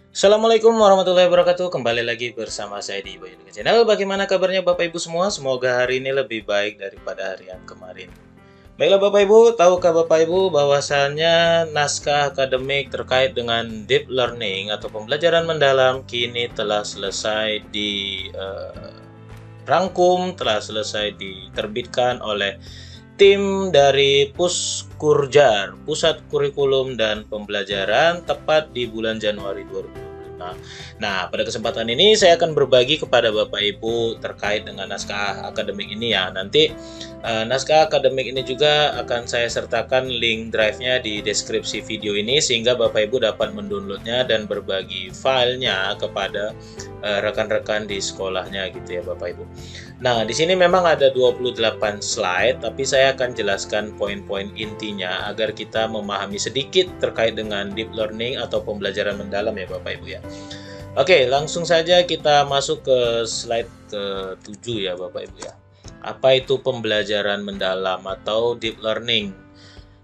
Assalamualaikum warahmatullahi wabarakatuh. Kembali lagi bersama saya di Bayu Dika Channel. Bagaimana kabarnya Bapak Ibu semua? Semoga hari ini lebih baik daripada hari yang kemarin. Baiklah Bapak Ibu, tahukah Bapak Ibu bahwasannya naskah akademik terkait dengan deep learning atau pembelajaran mendalam kini telah selesai dirangkum, telah selesai diterbitkan oleh tim dari Puskurjar, Pusat Kurikulum dan Pembelajaran, tepat di bulan Januari 2025. Nah, pada kesempatan ini saya akan berbagi kepada Bapak Ibu terkait dengan naskah akademik ini ya. Nanti naskah akademik ini juga akan saya sertakan link drive-nya di deskripsi video ini sehingga Bapak Ibu dapat mendownloadnya dan berbagi filenya kepada rekan-rekan di sekolahnya gitu ya Bapak Ibu. Nah, di sini memang ada 28 slide, tapi saya akan jelaskan poin-poin intinya agar kita memahami sedikit terkait dengan deep learning atau pembelajaran mendalam ya Bapak Ibu ya. Oke, langsung saja kita masuk ke slide ke-7 ya Bapak Ibu ya. Apa itu pembelajaran mendalam atau deep learning?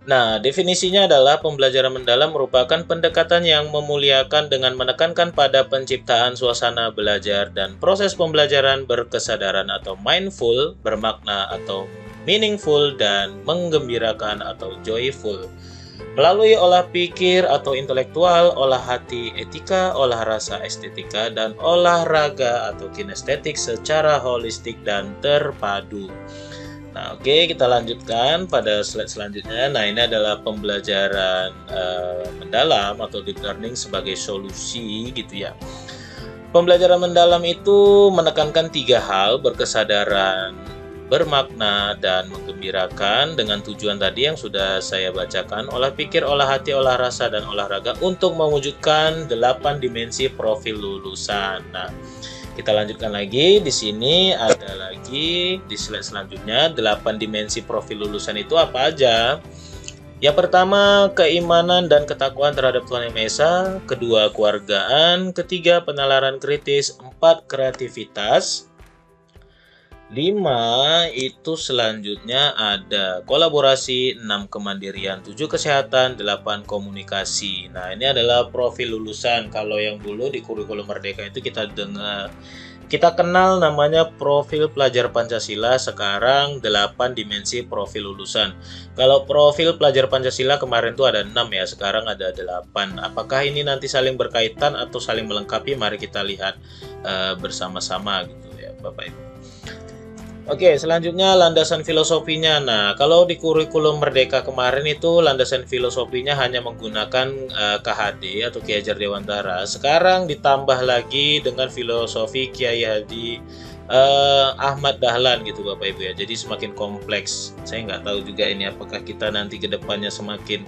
Nah, definisinya adalah pembelajaran mendalam merupakan pendekatan yang memuliakan dengan menekankan pada penciptaan suasana belajar dan proses pembelajaran berkesadaran atau mindful, bermakna atau meaningful, dan menggembirakan atau joyful. Melalui olah pikir atau intelektual, olah hati etika, olah rasa estetika, dan olahraga atau kinestetik secara holistik dan terpadu. Nah, oke, kita lanjutkan pada slide selanjutnya. Nah, ini adalah pembelajaran mendalam atau deep learning sebagai solusi gitu ya. Pembelajaran mendalam itu menekankan 3 hal: berkesadaran, bermakna, dan menggembirakan, dengan tujuan tadi yang sudah saya bacakan: olah pikir, olah hati, olah rasa, dan olahraga, untuk mewujudkan 8 dimensi profil lulusan. Nah, kita lanjutkan lagi. Di sini ada lagi di slide selanjutnya 8 dimensi profil lulusan itu apa aja. Yang pertama, keimanan dan ketakwaan terhadap Tuhan Yang Maha Esa. Kedua, kewargaan. Ketiga, penalaran kritis. 4, kreativitas. 5 itu selanjutnya ada kolaborasi, 6 kemandirian, 7 kesehatan, 8 komunikasi. Nah, ini adalah profil lulusan. Kalau yang dulu di kurikulum Merdeka itu kita kenal namanya profil pelajar Pancasila, sekarang 8 dimensi profil lulusan. Kalau profil pelajar Pancasila kemarin itu ada 6 ya, sekarang ada 8. Apakah ini nanti saling berkaitan atau saling melengkapi? Mari kita lihat bersama-sama gitu ya Bapak Ibu. Oke, selanjutnya landasan filosofinya. Nah, kalau di kurikulum Merdeka kemarin itu landasan filosofinya hanya menggunakan KHD atau Ki Hajar Dewantara. Sekarang ditambah lagi dengan filosofi Kiai Haji Ahmad Dahlan gitu Bapak Ibu ya. Jadi semakin kompleks. Saya nggak tahu juga ini apakah kita nanti ke depannya semakin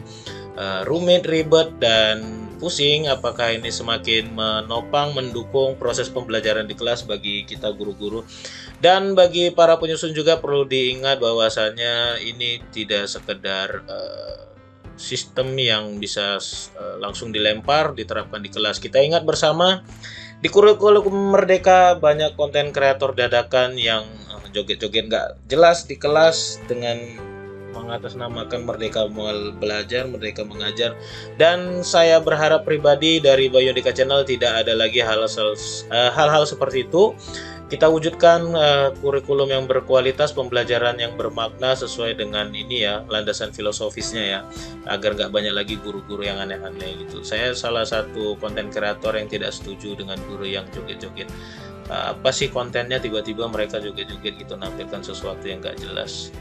rumit, ribet, dan pusing, apakah ini semakin menopang, mendukung proses pembelajaran di kelas bagi kita guru-guru. Dan bagi para penyusun juga perlu diingat bahwasannya ini tidak sekedar sistem yang bisa langsung dilempar, diterapkan di kelas. Kita ingat bersama, di kurikulum Merdeka banyak konten kreator dadakan yang joget-joget nggak jelas di kelas dengan mengatasnamakan Merdeka Belajar, Merdeka Mengajar. Dan saya berharap pribadi dari Bayu Dika Channel tidak ada lagi hal-hal seperti itu. Kita wujudkan kurikulum yang berkualitas, pembelajaran yang bermakna sesuai dengan ini ya, landasan filosofisnya ya, agar nggak banyak lagi guru-guru yang aneh-aneh gitu. Saya salah satu konten kreator yang tidak setuju dengan guru yang joget-joget. Apa sih kontennya, tiba-tiba mereka joget-joget gitu, nampilkan sesuatu yang nggak jelas.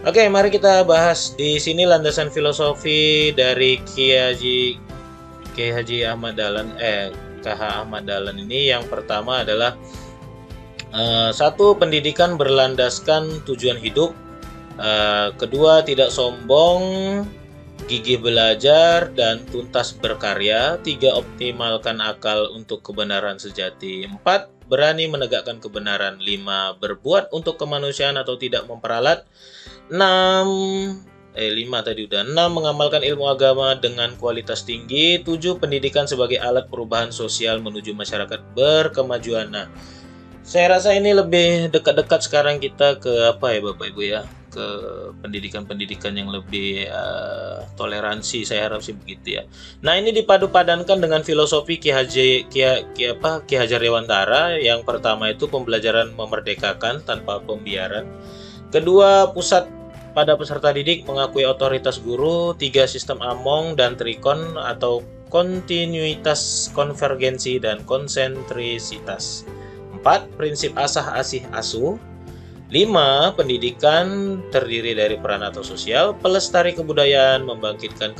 Oke, mari kita bahas di sini landasan filosofi dari Kiai Haji Ahmad Dahlan, KH Ahmad Dahlan ini. Yang pertama adalah 1, pendidikan berlandaskan tujuan hidup. Kedua, tidak sombong, gigih belajar, dan tuntas berkarya. 3, optimalkan akal untuk kebenaran sejati. 4, berani menegakkan kebenaran. 5, berbuat untuk kemanusiaan atau tidak memperalat. 5 tadi udah. 6, mengamalkan ilmu agama dengan kualitas tinggi. 7, pendidikan sebagai alat perubahan sosial menuju masyarakat berkemajuan. Nah, saya rasa ini lebih dekat-dekat sekarang kita ke apa ya Bapak Ibu ya, ke pendidikan-pendidikan yang lebih toleransi, saya harap sih begitu ya. Nah, ini dipadu-padankan dengan filosofi Ki Hajar Dewantara. Yang pertama itu pembelajaran memerdekakan tanpa pembiaran. Kedua, pusat pada peserta didik mengakui otoritas guru. Tiga, sistem Among dan Trikon atau kontinuitas, konvergensi, dan konsentrisitas. 4. Prinsip asah asih asuh. 5. Pendidikan terdiri dari peran atau sosial, pelestari kebudayaan, membangkitkan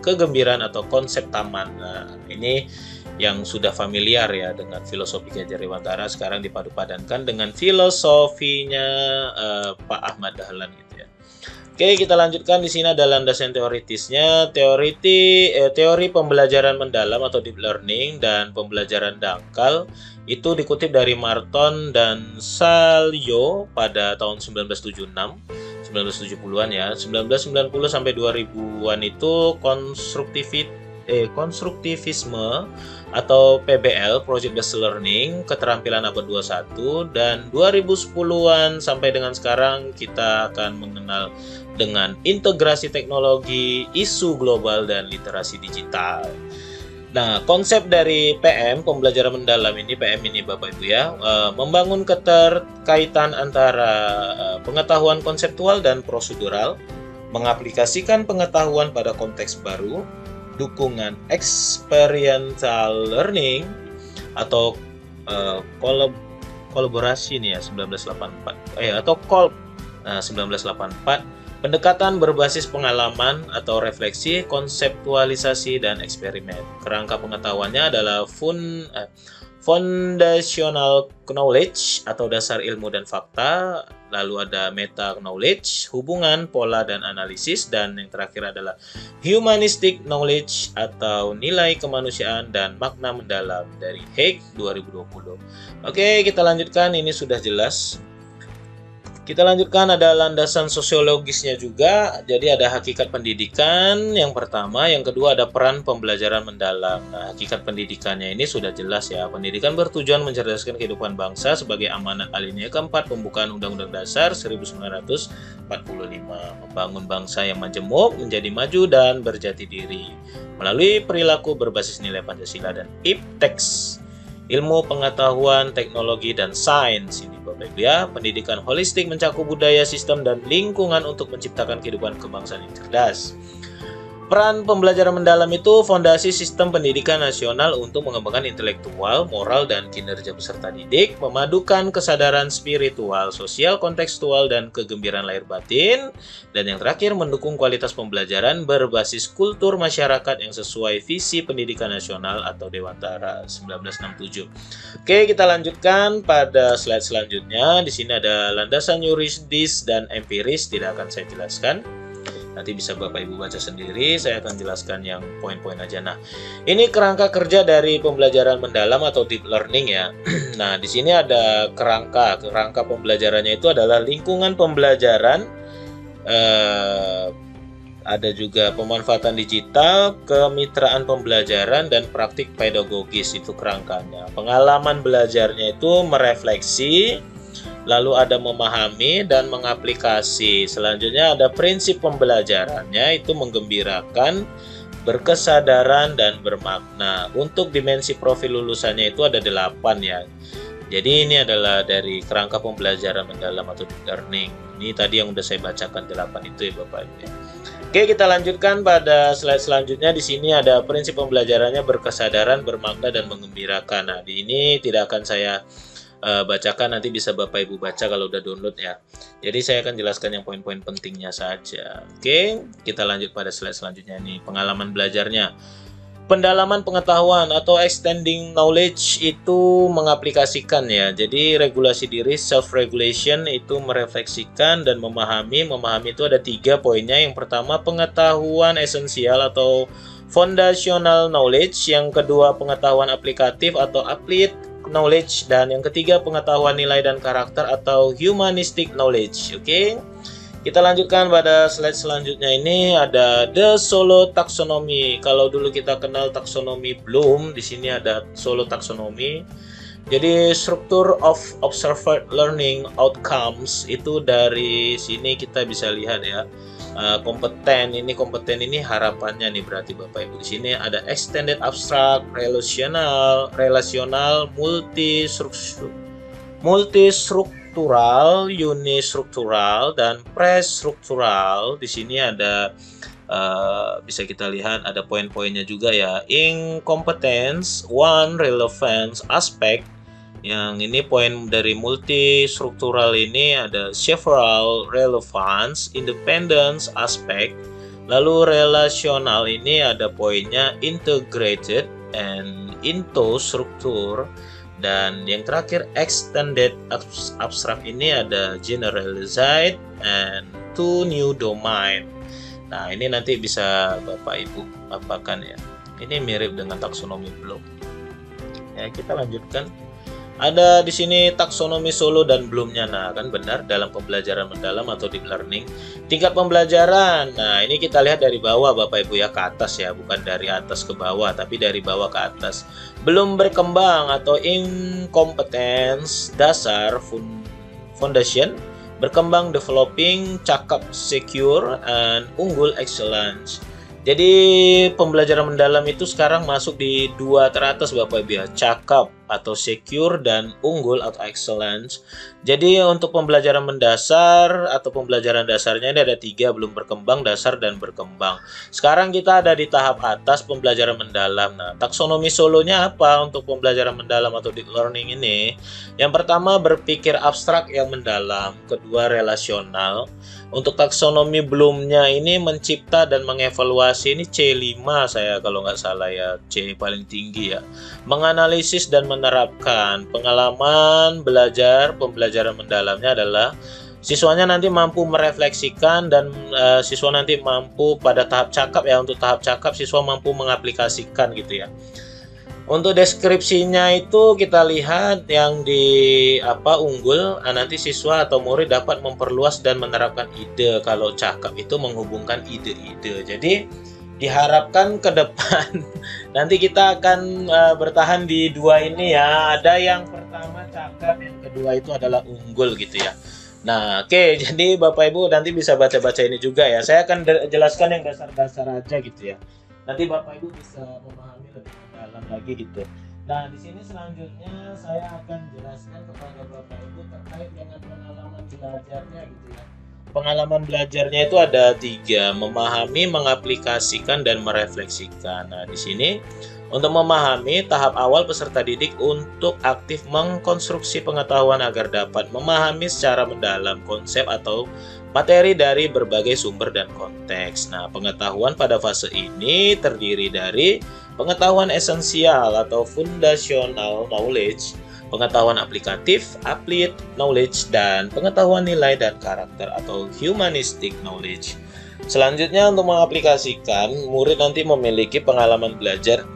kegembiraan atau konsep taman. Nah, ini yang sudah familiar ya dengan filosofi Ki Hajar Dewantara, sekarang dipadu-padankan dengan filosofinya Pak Ahmad Dahlan gitu ya. Oke, kita lanjutkan. Di sini ada landasan teoritisnya. Teori pembelajaran mendalam atau deep learning dan pembelajaran dangkal itu dikutip dari Marton dan Salyo pada tahun 1970-an ya. 1990 sampai 2000-an itu konstruktivisme atau PBL, Project Based Learning, keterampilan abad 21, dan 2010-an sampai dengan sekarang kita akan mengenal dengan integrasi teknologi, isu global, dan literasi digital. Nah, konsep dari PM, pembelajaran mendalam ini, PM ini Bapak Ibu ya, membangun keterkaitan antara pengetahuan konseptual dan prosedural, mengaplikasikan pengetahuan pada konteks baru, dukungan experiential learning atau kolaborasi nih ya 1984 pendekatan berbasis pengalaman atau refleksi, konseptualisasi, dan eksperimen. Kerangka pengetahuannya adalah foundational knowledge atau dasar ilmu dan fakta, lalu ada meta knowledge, hubungan, pola, dan analisis, dan yang terakhir adalah humanistic knowledge atau nilai kemanusiaan dan makna mendalam dari Haig 2020. Oke, kita lanjutkan, ini sudah jelas. Kita lanjutkan, ada landasan sosiologisnya juga. Jadi ada hakikat pendidikan yang pertama, yang kedua ada peran pembelajaran mendalam. Nah, hakikat pendidikannya ini sudah jelas ya. Pendidikan bertujuan mencerdaskan kehidupan bangsa sebagai amanat alinea keempat pembukaan Undang-Undang Dasar 1945. Membangun bangsa yang majemuk menjadi maju dan berjati diri melalui perilaku berbasis nilai Pancasila dan ipteks. Ilmu, pengetahuan, teknologi, dan sains ini Bapak Ibu ya. Pendidikan holistik mencakup budaya, sistem, dan lingkungan untuk menciptakan kehidupan kebangsaan yang cerdas. Peran pembelajaran mendalam itu fondasi sistem pendidikan nasional untuk mengembangkan intelektual, moral, dan kinerja peserta didik, memadukan kesadaran spiritual, sosial, kontekstual, dan kegembiraan lahir batin, dan yang terakhir mendukung kualitas pembelajaran berbasis kultur masyarakat yang sesuai visi pendidikan nasional atau Dewantara 1967. Oke, kita lanjutkan pada slide selanjutnya. Di sini ada landasan yuridis dan empiris, tidak akan saya jelaskan. Nanti bisa Bapak Ibu baca sendiri, saya akan jelaskan yang poin-poin aja. Nah, ini kerangka kerja dari pembelajaran mendalam atau deep learning ya. Nah, di sini ada kerangka pembelajarannya itu adalah lingkungan pembelajaran, ada juga pemanfaatan digital, kemitraan pembelajaran, dan praktik pedagogis, itu kerangkanya. Pengalaman belajarnya itu merefleksi, lalu ada memahami dan mengaplikasi. Selanjutnya ada prinsip pembelajarannya itu menggembirakan, berkesadaran, dan bermakna. Untuk dimensi profil lulusannya itu ada 8 ya. Jadi ini adalah dari kerangka pembelajaran mendalam atau deep learning. Ini tadi yang udah saya bacakan 8 itu ya Bapak Ibu. Oke, kita lanjutkan pada slide selanjutnya. Di sini ada prinsip pembelajarannya berkesadaran, bermakna, dan mengembirakan. Nah, di ini tidak akan saya bacakan, nanti bisa Bapak Ibu baca kalau udah download ya. Jadi saya akan jelaskan yang poin-poin pentingnya saja. Oke, kita lanjut pada slide selanjutnya nih, pengalaman belajarnya. Pendalaman pengetahuan atau extending knowledge itu mengaplikasikan ya. Jadi regulasi diri, self regulation itu merefleksikan dan memahami. Memahami itu ada 3 poinnya. Yang pertama pengetahuan esensial atau foundational knowledge, yang kedua pengetahuan aplikatif atau applied knowledge, dan yang ketiga pengetahuan nilai dan karakter atau humanistic knowledge. Oke, kita lanjutkan pada slide selanjutnya. Ini ada the Solo Taxonomy. Kalau dulu kita kenal taksonomi Bloom, di sini ada Solo Taxonomy. Jadi struktur of observed learning outcomes itu dari sini kita bisa lihat ya. Kompeten ini harapannya nih berarti Bapak Ibu. Di sini ada extended abstract, relational, multistruktural, unistruktural, dan prestruktural. Di sini ada bisa kita lihat ada poin-poinnya juga ya. Incompetence, one relevance aspect. Yang ini poin dari multistruktural ini ada several relevance, independence aspect. Lalu relasional ini ada poinnya integrated and into struktur. Dan yang terakhir extended abstract ini ada generalized and to new domain. Nah, ini nanti bisa Bapak Ibu apakan ya. Ini mirip dengan taksonomi Bloom. Ya, kita lanjutkan. Ada di sini taksonomi solo dan Bloomnya. Nah, kan benar dalam pembelajaran mendalam atau deep learning. Tingkat pembelajaran. Nah, ini kita lihat dari bawah Bapak Ibu ya ke atas ya, bukan dari atas ke bawah, tapi dari bawah ke atas. Belum berkembang atau incompetence dasar foundation, berkembang developing, cakap secure, and unggul excellence. Jadi pembelajaran mendalam itu sekarang masuk di dua teratas Bapak Ibu ya, cakap atau secure dan unggul atau excellence. Jadi untuk pembelajaran mendasar atau pembelajaran dasarnya ini ada 3, belum berkembang, dasar, dan berkembang. Sekarang kita ada di tahap atas pembelajaran mendalam. Nah, taksonomi solonya apa untuk pembelajaran mendalam atau deep learning ini? Yang pertama berpikir abstrak yang mendalam, kedua relasional. Untuk taksonomi Bloomnya ini mencipta dan mengevaluasi ini C5 saya kalau nggak salah ya, C paling tinggi ya. Menganalisis dan menerapkan. Pengalaman belajar, pembelajaran mendalamnya adalah siswanya nanti mampu merefleksikan dan siswa nanti mampu pada tahap cakap ya. Untuk tahap cakap siswa mampu mengaplikasikan gitu ya. Untuk deskripsinya itu kita lihat yang di unggul, nanti siswa atau murid dapat memperluas dan menerapkan ide. Kalau cakap itu menghubungkan ide-ide. Jadi diharapkan ke depan nanti kita akan bertahan di 2 ini ya. Ada yang pertama cakap, yang kedua itu adalah unggul gitu ya. Nah, oke, jadi Bapak Ibu nanti bisa baca-baca ini juga ya. Saya akan jelaskan yang dasar-dasar aja gitu ya. Nanti Bapak Ibu bisa memahami lebih dalam lagi gitu. Nah, di sini selanjutnya saya akan jelaskan kepada Bapak Ibu terkait dengan pengalaman belajarnya gitu ya. Pengalaman belajarnya itu ada 3, memahami, mengaplikasikan, dan merefleksikan. Nah, di sini untuk memahami, tahap awal peserta didik untuk aktif mengkonstruksi pengetahuan agar dapat memahami secara mendalam konsep atau materi dari berbagai sumber dan konteks. Nah, pengetahuan pada fase ini terdiri dari pengetahuan esensial atau foundational knowledge, pengetahuan aplikatif, applied knowledge, dan pengetahuan nilai dan karakter atau humanistic knowledge. Selanjutnya untuk mengaplikasikan, murid nanti memiliki pengalaman belajar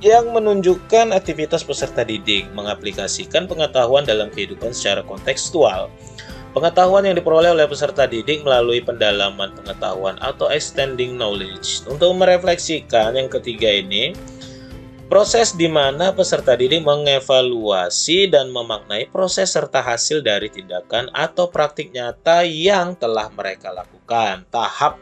yang menunjukkan aktivitas peserta didik, mengaplikasikan pengetahuan dalam kehidupan secara kontekstual. Pengetahuan yang diperoleh oleh peserta didik melalui pendalaman pengetahuan atau extending knowledge. Untuk merefleksikan yang ketiga ini, proses di mana peserta didik mengevaluasi dan memaknai proses serta hasil dari tindakan atau praktik nyata yang telah mereka lakukan. Tahap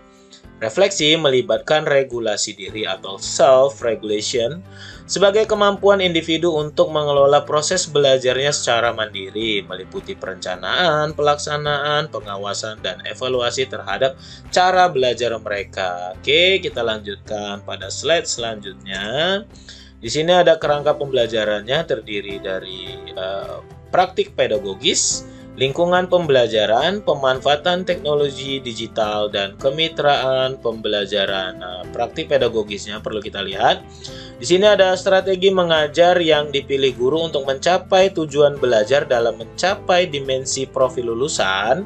refleksi melibatkan regulasi diri atau self-regulation sebagai kemampuan individu untuk mengelola proses belajarnya secara mandiri, meliputi perencanaan, pelaksanaan, pengawasan, dan evaluasi terhadap cara belajar mereka. Oke, kita lanjutkan pada slide selanjutnya. Di sini ada kerangka pembelajarannya terdiri dari praktik pedagogis, lingkungan pembelajaran, pemanfaatan teknologi digital, dan kemitraan pembelajaran. Nah, praktik pedagogisnya perlu kita lihat. Di sini ada strategi mengajar yang dipilih guru untuk mencapai tujuan belajar dalam mencapai dimensi profil lulusan.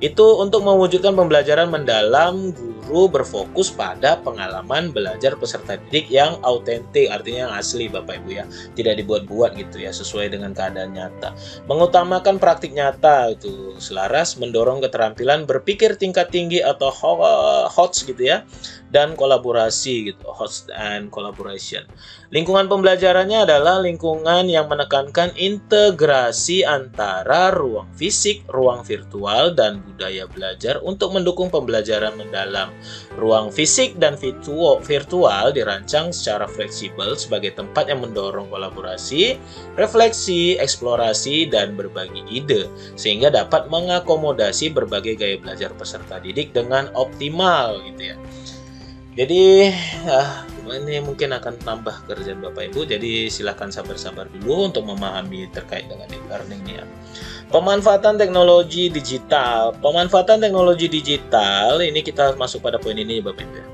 Itu untuk mewujudkan pembelajaran mendalam, guru guru berfokus pada pengalaman belajar peserta didik yang autentik, artinya yang asli Bapak Ibu ya, tidak dibuat-buat gitu ya, sesuai dengan keadaan nyata. Mengutamakan praktik nyata itu selaras mendorong keterampilan berpikir tingkat tinggi atau HOTS gitu ya, dan kolaborasi gitu, HOTS and collaboration. Lingkungan pembelajarannya adalah lingkungan yang menekankan integrasi antara ruang fisik, ruang virtual, dan budaya belajar untuk mendukung pembelajaran mendalam. Ruang fisik dan virtual dirancang secara fleksibel sebagai tempat yang mendorong kolaborasi, refleksi, eksplorasi, dan berbagi ide, sehingga dapat mengakomodasi berbagai gaya belajar peserta didik dengan optimal gitu ya. Jadi ini mungkin akan tambah kerjaan Bapak Ibu, jadi silakan sabar-sabar dulu untuk memahami terkait dengan e-learning ya. Pemanfaatan teknologi digital. Pemanfaatan teknologi digital ini kita masuk pada poin ini Bapak Ibu ya.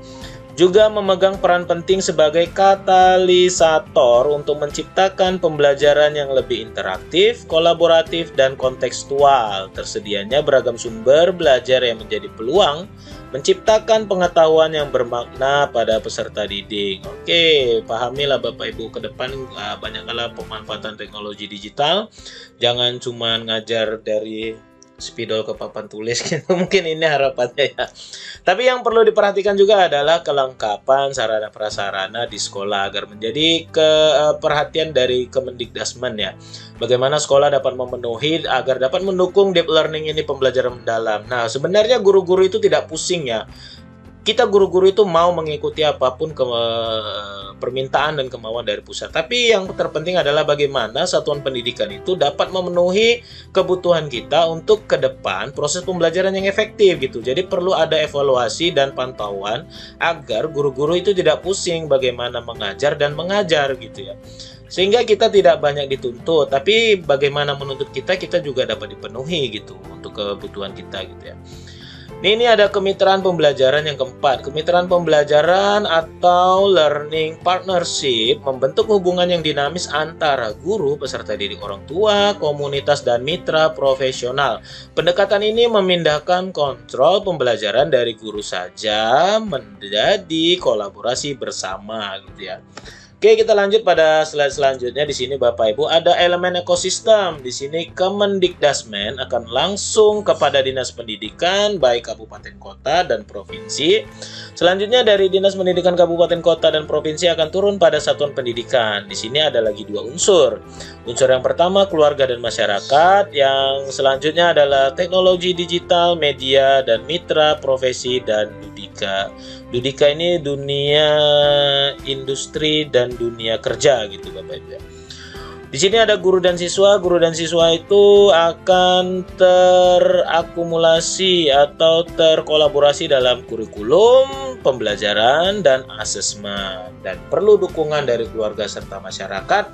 Juga memegang peran penting sebagai katalisator untuk menciptakan pembelajaran yang lebih interaktif, kolaboratif, dan kontekstual. Tersedianya beragam sumber belajar yang menjadi peluang menciptakan pengetahuan yang bermakna pada peserta didik. Oke, pahamilah Bapak Ibu ke depan banyaklah pemanfaatan teknologi digital. Jangan cuma ngajar dari spidol ke papan tulis gitu. Mungkin ini harapannya ya. Tapi yang perlu diperhatikan juga adalah kelengkapan sarana prasarana di sekolah agar menjadi perhatian dari Kemendikdasmen ya. Bagaimana sekolah dapat memenuhi agar dapat mendukung deep learning ini pembelajaran mendalam. Nah, sebenarnya guru-guru itu tidak pusing ya. Kita guru-guru itu mau mengikuti apapun permintaan dan kemauan dari pusat. Tapi yang terpenting adalah bagaimana satuan pendidikan itu dapat memenuhi kebutuhan kita untuk ke depan proses pembelajaran yang efektif gitu. Jadi perlu ada evaluasi dan pantauan agar guru-guru itu tidak pusing bagaimana mengajar dan mengajar gitu ya. Sehingga kita tidak banyak dituntut, tapi bagaimana menuntut kita juga dapat dipenuhi gitu untuk kebutuhan kita gitu ya. Ini ada kemitraan pembelajaran yang keempat. Kemitraan pembelajaran atau learning partnership membentuk hubungan yang dinamis antara guru, peserta didik, orang tua, komunitas, dan mitra profesional. Pendekatan ini memindahkan kontrol pembelajaran dari guru saja menjadi kolaborasi bersama gitu ya. Oke, kita lanjut pada slide selanjutnya. Di sini Bapak Ibu ada elemen ekosistem. Di sini Kemendikdasmen akan langsung kepada Dinas Pendidikan baik kabupaten kota dan provinsi. Selanjutnya dari Dinas Pendidikan kabupaten kota dan provinsi akan turun pada satuan pendidikan. Di sini ada lagi dua unsur. Unsur yang pertama keluarga dan masyarakat, yang selanjutnya adalah teknologi digital, media, dan mitra profesi dan Dudika. Dudika ini dunia industri dan dunia kerja gitu Bapak Ibu. Di sini ada guru dan siswa. Guru dan siswa itu akan terakumulasi atau terkolaborasi dalam kurikulum, pembelajaran, dan asesmen, dan perlu dukungan dari keluarga serta masyarakat.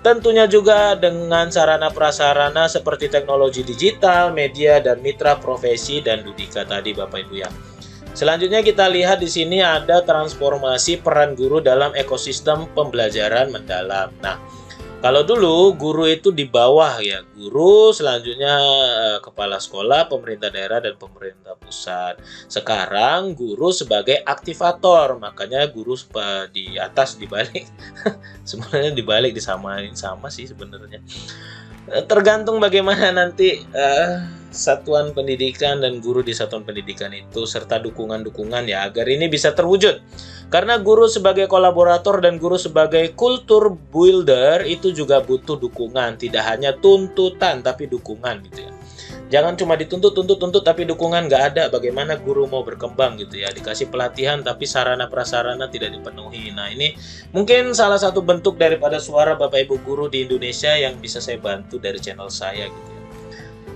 Tentunya juga dengan sarana prasarana seperti teknologi digital, media, dan mitra profesi dan Dudika tadi Bapak Ibu ya. Selanjutnya kita lihat di sini ada transformasi peran guru dalam ekosistem pembelajaran mendalam. Nah, kalau dulu guru itu di bawah ya, guru selanjutnya kepala sekolah, pemerintah daerah, dan pemerintah pusat. Sekarang guru sebagai aktivator, makanya guru di atas dibalik. Sebenarnya dibalik disamain, sama sih sebenarnya. Tergantung bagaimana nanti satuan pendidikan dan guru di satuan pendidikan itu serta dukungan-dukungan ya agar ini bisa terwujud. Karena guru sebagai kolaborator dan guru sebagai kultur builder itu juga butuh dukungan, tidak hanya tuntutan tapi dukungan gitu ya. Jangan cuma dituntut tapi dukungan nggak ada, bagaimana guru mau berkembang gitu ya. Dikasih pelatihan tapi sarana prasarana tidak dipenuhi. Nah, ini mungkin salah satu bentuk daripada suara Bapak Ibu guru di Indonesia yang bisa saya bantu dari channel saya gitu ya.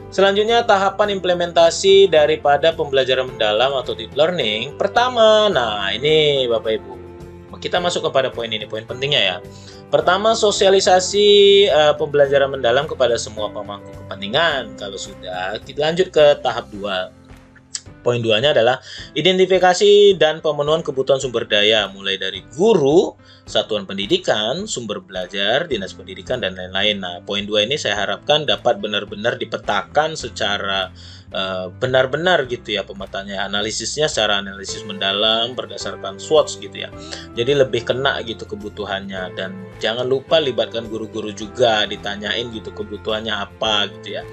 Selanjutnya tahapan implementasi daripada pembelajaran mendalam atau deep learning. Pertama, nah ini Bapak Ibu, kita masuk kepada poin ini, poin pentingnya ya. Pertama, sosialisasi pembelajaran mendalam kepada semua pemangku kepentingan. Kalau sudah, kita lanjut ke tahap 2. Poin 2-nya adalah identifikasi dan pemenuhan kebutuhan sumber daya, mulai dari guru, satuan pendidikan, sumber belajar, dinas pendidikan, dan lain-lain. Nah, poin 2 ini saya harapkan dapat benar-benar dipetakan secara benar-benar gitu ya pemetaannya, analisisnya secara analisis mendalam berdasarkan SWOT gitu ya. Jadi lebih kena gitu kebutuhannya, dan jangan lupa libatkan guru-guru juga, ditanyain gitu kebutuhannya apa gitu ya.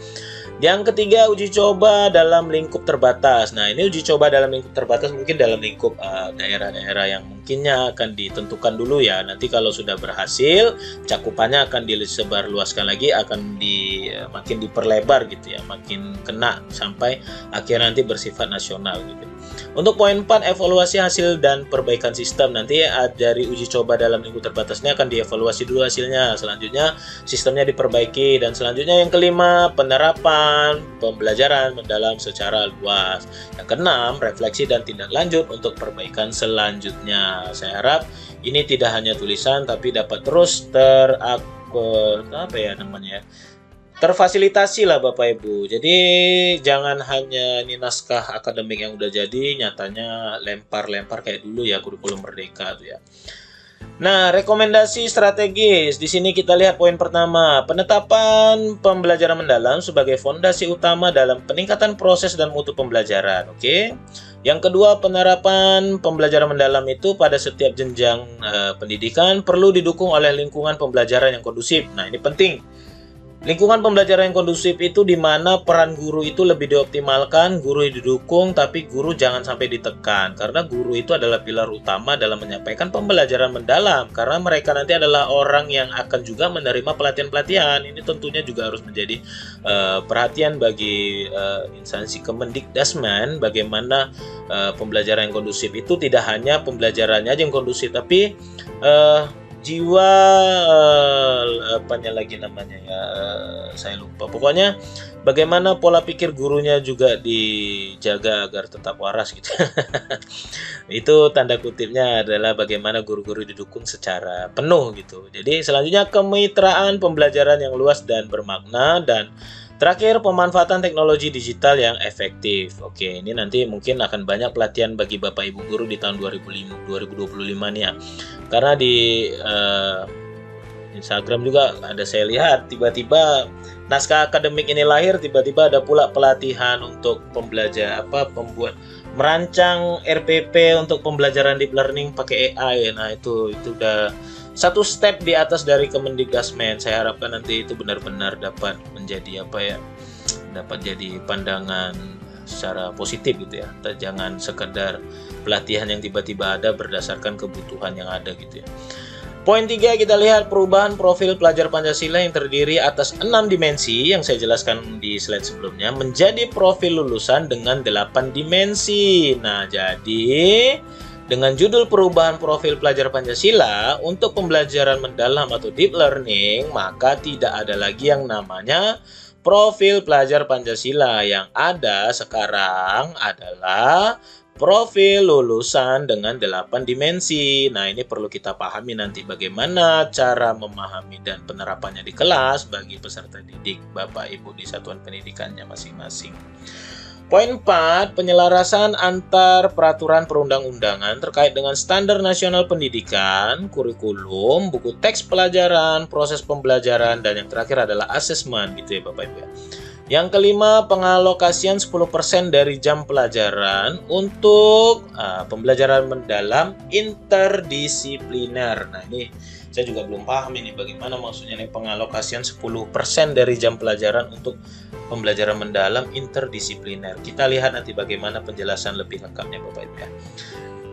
Yang ketiga, uji coba dalam lingkup terbatas. Nah, ini uji coba dalam lingkup terbatas mungkin dalam lingkup daerah-daerah yang mungkinnya akan ditentukan dulu ya. Nanti kalau sudah berhasil, cakupannya akan disebarluaskan lagi, akan makin diperlebar gitu ya, makin kena sampai akhirnya nanti bersifat nasional gitu. Untuk poin 4, evaluasi hasil dan perbaikan sistem. Nanti dari uji coba dalam lingkup terbatasnya akan dievaluasi dulu hasilnya. Selanjutnya sistemnya diperbaiki, dan selanjutnya yang kelima, penerapan pembelajaran mendalam secara luas. Yang keenam, refleksi dan tindak lanjut untuk perbaikan selanjutnya. Saya harap ini tidak hanya tulisan tapi dapat terus terfasilitasi lah Bapak Ibu. Jadi jangan hanya ini naskah akademik yang udah jadi, nyatanya lempar-lempar kayak dulu ya kurikulum merdeka tuh ya. Nah, rekomendasi strategis. Di sini kita lihat poin pertama, penetapan pembelajaran mendalam sebagai fondasi utama dalam peningkatan proses dan mutu pembelajaran. Oke. Yang kedua, penerapan pembelajaran mendalam itu pada setiap jenjang pendidikan perlu didukung oleh lingkungan pembelajaran yang kondusif. Nah, ini penting. Lingkungan pembelajaran yang kondusif itu di mana peran guru itu lebih dioptimalkan, guru didukung, tapi guru jangan sampai ditekan. Karena guru itu adalah pilar utama dalam menyampaikan pembelajaran mendalam. Karena mereka nanti adalah orang yang akan juga menerima pelatihan-pelatihan. Ini tentunya juga harus menjadi perhatian bagi instansi Kemendikdasmen. Bagaimana pembelajaran yang kondusif itu tidak hanya pembelajarannya aja yang kondusif, tapi jiwa saya lupa. Pokoknya bagaimana pola pikir gurunya juga dijaga agar tetap waras gitu. Itu tanda kutipnya adalah bagaimana guru-guru didukung secara penuh gitu. Jadi selanjutnya kemitraan pembelajaran yang luas dan bermakna, dan terakhir pemanfaatan teknologi digital yang efektif. Oke, ini nanti mungkin akan banyak pelatihan bagi Bapak Ibu guru di tahun 2025 nih ya. Karena di Instagram juga ada, saya lihat tiba-tiba naskah akademik ini lahir, tiba-tiba ada pula pelatihan untuk merancang RPP untuk pembelajaran deep learning pakai AI. Nah, itu udah satu step di atas dari Kemendikdasmen. Saya harapkan nanti itu benar-benar dapat menjadi dapat jadi pandangan secara positif gitu ya. Jangan sekedar pelatihan yang tiba-tiba ada berdasarkan kebutuhan yang ada gitu ya. Poin 3, kita lihat perubahan profil pelajar Pancasila yang terdiri atas 6 dimensi yang saya jelaskan di slide sebelumnya menjadi profil lulusan dengan 8 dimensi. Nah, jadi dengan judul perubahan profil pelajar Pancasila untuk pembelajaran mendalam atau deep learning, maka tidak ada lagi yang namanya profil pelajar Pancasila. Yang ada sekarang adalah profil lulusan dengan 8 dimensi. Nah, ini perlu kita pahami nanti bagaimana cara memahami dan penerapannya di kelas bagi peserta didik Bapak Ibu di satuan pendidikannya masing-masing. Poin 4, penyelarasan antar peraturan perundang-undangan terkait dengan standar nasional pendidikan, kurikulum, buku teks pelajaran, proses pembelajaran, dan yang terakhir adalah asesmen gitu ya Bapak Ibu ya. Yang kelima, pengalokasian 10% dari jam pelajaran untuk pembelajaran mendalam interdisipliner. Nah, ini saya juga belum paham ini bagaimana maksudnya nih pengalokasian 10% dari jam pelajaran untuk pembelajaran mendalam interdisipliner. Kita lihat nanti bagaimana penjelasan lebih lengkapnya Bapak Ibu ya.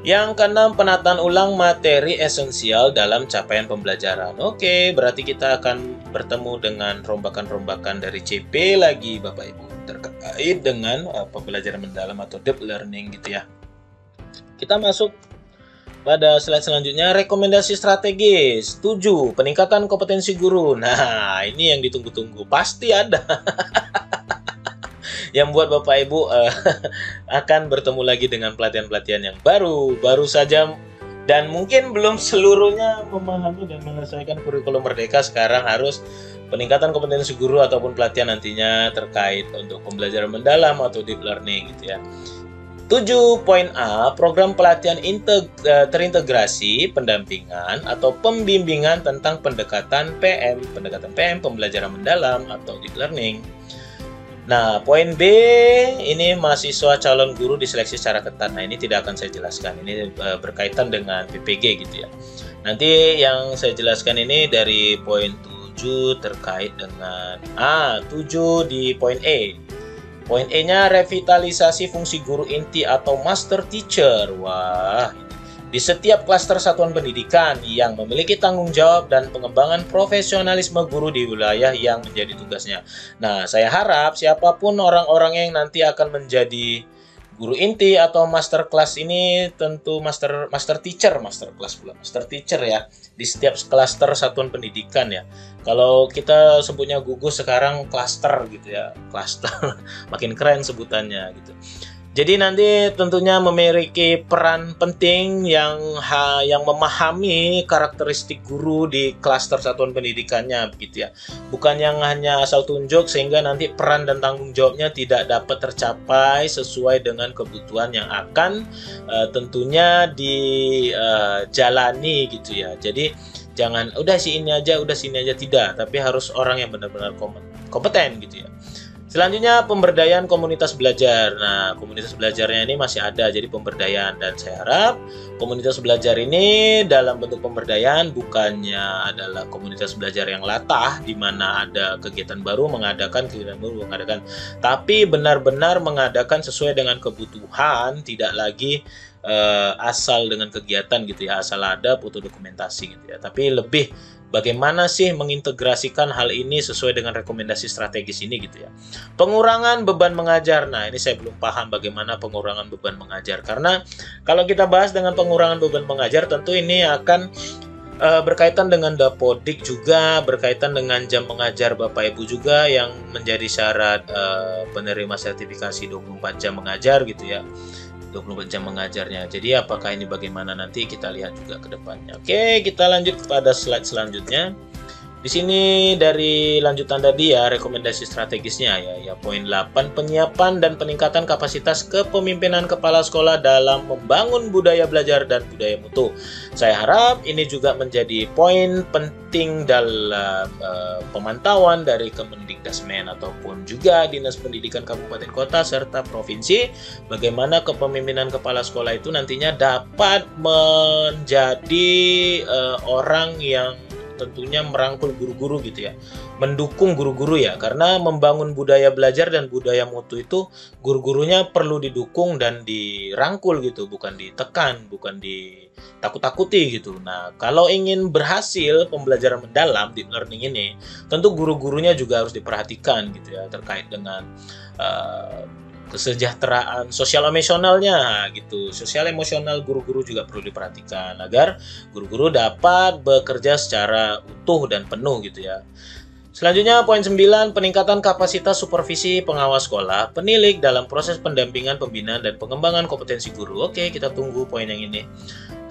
Yang keenam, penataan ulang materi esensial dalam capaian pembelajaran. Oke, berarti kita akan bertemu dengan rombakan-rombakan dari CP lagi Bapak Ibu terkait dengan pembelajaran mendalam atau deep learning gitu ya. Kita masuk pada slide selanjutnya, rekomendasi strategis. 7, peningkatan kompetensi guru. Nah, ini yang ditunggu-tunggu, pasti ada. Yang buat Bapak Ibu akan bertemu lagi dengan pelatihan-pelatihan yang baru saja, dan mungkin belum seluruhnya memahami dan menyelesaikan kurikulum merdeka. Sekarang harus peningkatan kompetensi guru ataupun pelatihan nantinya terkait untuk pembelajaran mendalam atau deep learning gitu ya. 7.A, program pelatihan terintegrasi, pendampingan atau pembimbingan tentang pendekatan PM, pembelajaran mendalam atau deep learning. Nah, poin B, ini mahasiswa calon guru diseleksi secara ketat. Nah, ini tidak akan saya jelaskan. Ini berkaitan dengan PPG gitu ya. Nanti yang saya jelaskan ini dari poin 7 terkait dengan 7 di poin E. Poin E-nya revitalisasi fungsi guru inti atau master teacher. Wah, di setiap klaster satuan pendidikan yang memiliki tanggung jawab dan pengembangan profesionalisme guru di wilayah yang menjadi tugasnya. Nah, saya harap siapapun orang-orang yang nanti akan menjadi guru inti atau master kelas ini tentu master teacher ya di setiap klaster satuan pendidikan ya. Kalau kita sebutnya gugus sekarang klaster gitu ya, klaster makin keren sebutannya gitu. Jadi nanti tentunya memiliki peran penting yang memahami karakteristik guru di klaster satuan pendidikannya begitu ya. Bukan yang hanya asal tunjuk sehingga nanti peran dan tanggung jawabnya tidak dapat tercapai sesuai dengan kebutuhan yang akan tentunya dijalani gitu ya. Jadi jangan udah sini aja tidak, tapi harus orang yang benar-benar kompeten gitu ya. Selanjutnya pemberdayaan komunitas belajar. Nah, komunitas belajarnya ini masih ada, jadi pemberdayaan, dan saya harap komunitas belajar ini dalam bentuk pemberdayaan bukannya adalah komunitas belajar yang latah di mana ada kegiatan baru mengadakan, tapi benar-benar mengadakan sesuai dengan kebutuhan, tidak lagi asal dengan kegiatan gitu ya, asal ada foto dokumentasi gitu ya, tapi lebih bagaimana sih mengintegrasikan hal ini sesuai dengan rekomendasi strategis ini gitu ya. Pengurangan beban mengajar. Nah, ini saya belum paham bagaimana pengurangan beban mengajar, karena kalau kita bahas dengan pengurangan beban mengajar tentu ini akan berkaitan dengan Dapodik juga, berkaitan dengan jam mengajar Bapak Ibu juga yang menjadi syarat penerima sertifikasi 24 jam mengajar gitu ya. 24 jam mengajarnya. Jadi apakah ini bagaimana nanti kita lihat juga ke depannya. Oke, kita lanjut kepada slide selanjutnya. Di sini dari lanjutan tadi ya, rekomendasi strategisnya ya poin 8, penyiapan dan peningkatan kapasitas kepemimpinan kepala sekolah dalam membangun budaya belajar dan budaya mutu. Saya harap ini juga menjadi poin penting dalam pemantauan dari Kemendikdasmen ataupun juga Dinas Pendidikan Kabupaten Kota serta provinsi, bagaimana kepemimpinan kepala sekolah itu nantinya dapat menjadi orang yang tentunya merangkul guru-guru gitu ya, mendukung guru-guru ya, karena membangun budaya belajar dan budaya mutu itu guru-gurunya perlu didukung dan dirangkul gitu, bukan ditekan, bukan ditakut-takuti gitu. Nah, kalau ingin berhasil pembelajaran mendalam deep learning ini, tentu guru-gurunya juga harus diperhatikan gitu ya, terkait dengan kesejahteraan sosial emosionalnya gitu. Sosial emosional guru-guru juga perlu diperhatikan agar guru-guru dapat bekerja secara utuh dan penuh gitu ya. Selanjutnya poin 9, peningkatan kapasitas supervisi pengawas sekolah, penilik dalam proses pendampingan, pembinaan dan pengembangan kompetensi guru. Oke, kita tunggu poin yang ini.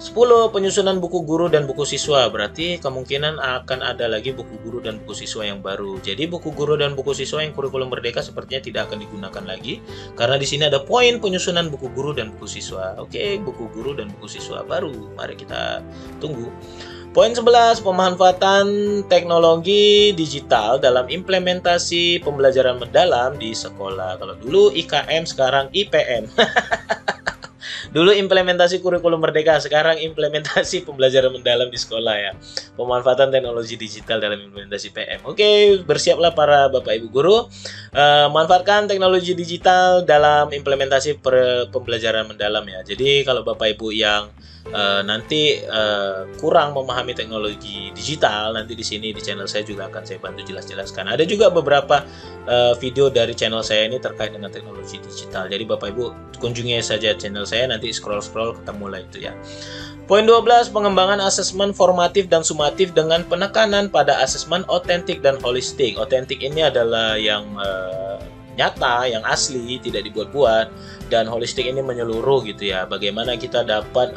10, penyusunan buku guru dan buku siswa. Berarti kemungkinan akan ada lagi buku guru dan buku siswa yang baru. Jadi buku guru dan buku siswa yang kurikulum merdeka sepertinya tidak akan digunakan lagi, karena di sini ada poin penyusunan buku guru dan buku siswa. Oke, buku guru dan buku siswa baru. Mari kita tunggu. Poin 11, pemanfaatan teknologi digital dalam implementasi pembelajaran mendalam di sekolah. Kalau dulu IKM, sekarang IPM. Dulu implementasi kurikulum merdeka, sekarang implementasi pembelajaran mendalam di sekolah ya. Pemanfaatan teknologi digital dalam implementasi PM. Oke, bersiaplah para Bapak Ibu guru. Manfaatkan teknologi digital dalam implementasi pembelajaran mendalam ya. Jadi kalau Bapak Ibu yang nanti kurang memahami teknologi digital, nanti di sini di channel saya juga akan saya bantu jelaskan. Ada juga beberapa video dari channel saya ini terkait dengan teknologi digital. Jadi Bapak Ibu kunjungi saja channel saya, nanti scroll ketemu lah itu ya. Poin 12, pengembangan asesmen formatif dan sumatif dengan penekanan pada asesmen otentik dan holistik. Otentik ini adalah yang nyata, yang asli, tidak dibuat-buat, dan holistik ini menyeluruh gitu ya. Bagaimana kita dapat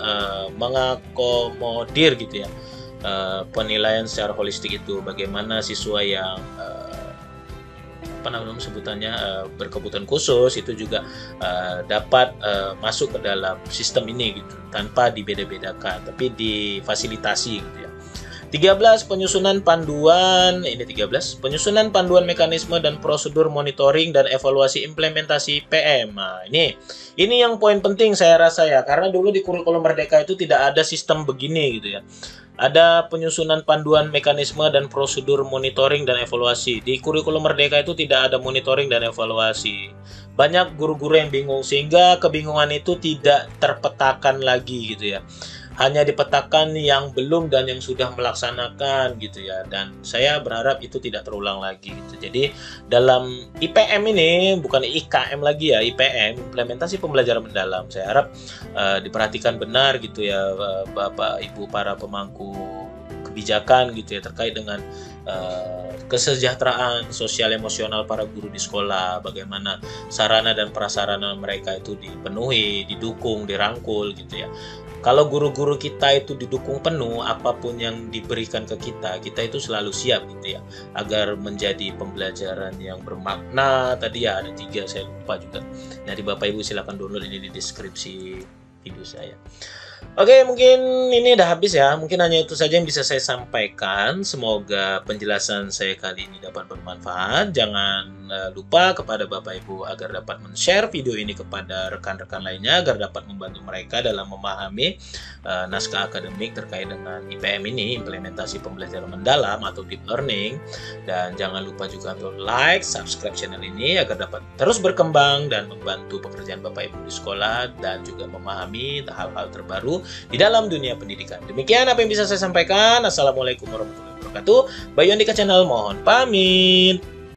mengakomodir gitu ya penilaian secara holistik itu, bagaimana siswa yang apa namanya sebutannya berkebutuhan khusus itu juga dapat masuk ke dalam sistem ini gitu tanpa dibeda-bedakan, tapi difasilitasi gitu ya. 13. Penyusunan panduan penyusunan panduan mekanisme dan prosedur monitoring dan evaluasi implementasi PM. Nah, ini yang poin penting saya rasa ya, karena dulu di kurikulum Merdeka itu tidak ada sistem begini gitu ya. Ada penyusunan panduan mekanisme dan prosedur monitoring dan evaluasi. Di kurikulum Merdeka itu tidak ada monitoring dan evaluasi. Banyak guru-guru yang bingung, sehingga kebingungan itu tidak terpetakan lagi gitu ya. Hanya dipetakan yang belum dan yang sudah melaksanakan gitu ya. Dan saya berharap itu tidak terulang lagi gitu. Jadi dalam IPM ini, bukan IKM lagi ya, IPM, implementasi pembelajaran mendalam, saya harap diperhatikan benar gitu ya Bapak Ibu para pemangku kebijakan gitu ya, terkait dengan kesejahteraan sosial emosional para guru di sekolah, bagaimana sarana dan prasarana mereka itu dipenuhi, didukung, dirangkul gitu ya. Kalau guru-guru kita itu didukung penuh, apapun yang diberikan ke kita, kita itu selalu siap gitu ya, agar menjadi pembelajaran yang bermakna. Tadi ya ada 3, saya lupa juga. Jadi Bapak Ibu silakan download ini di deskripsi video saya. Oke, mungkin ini udah habis ya. Mungkin hanya itu saja yang bisa saya sampaikan. Semoga penjelasan saya kali ini dapat bermanfaat. Jangan lupa kepada Bapak Ibu agar dapat men-share video ini kepada rekan-rekan lainnya, agar dapat membantu mereka dalam memahami naskah akademik terkait dengan IPM ini, implementasi pembelajaran mendalam atau deep learning. Dan jangan lupa juga untuk like, subscribe channel ini agar dapat terus berkembang dan membantu pekerjaan Bapak Ibu di sekolah dan juga memahami hal-hal terbaru di dalam dunia pendidikan. Demikian apa yang bisa saya sampaikan. Assalamualaikum warahmatullahi wabarakatuh. Bayu Andika Channel mohon pamit.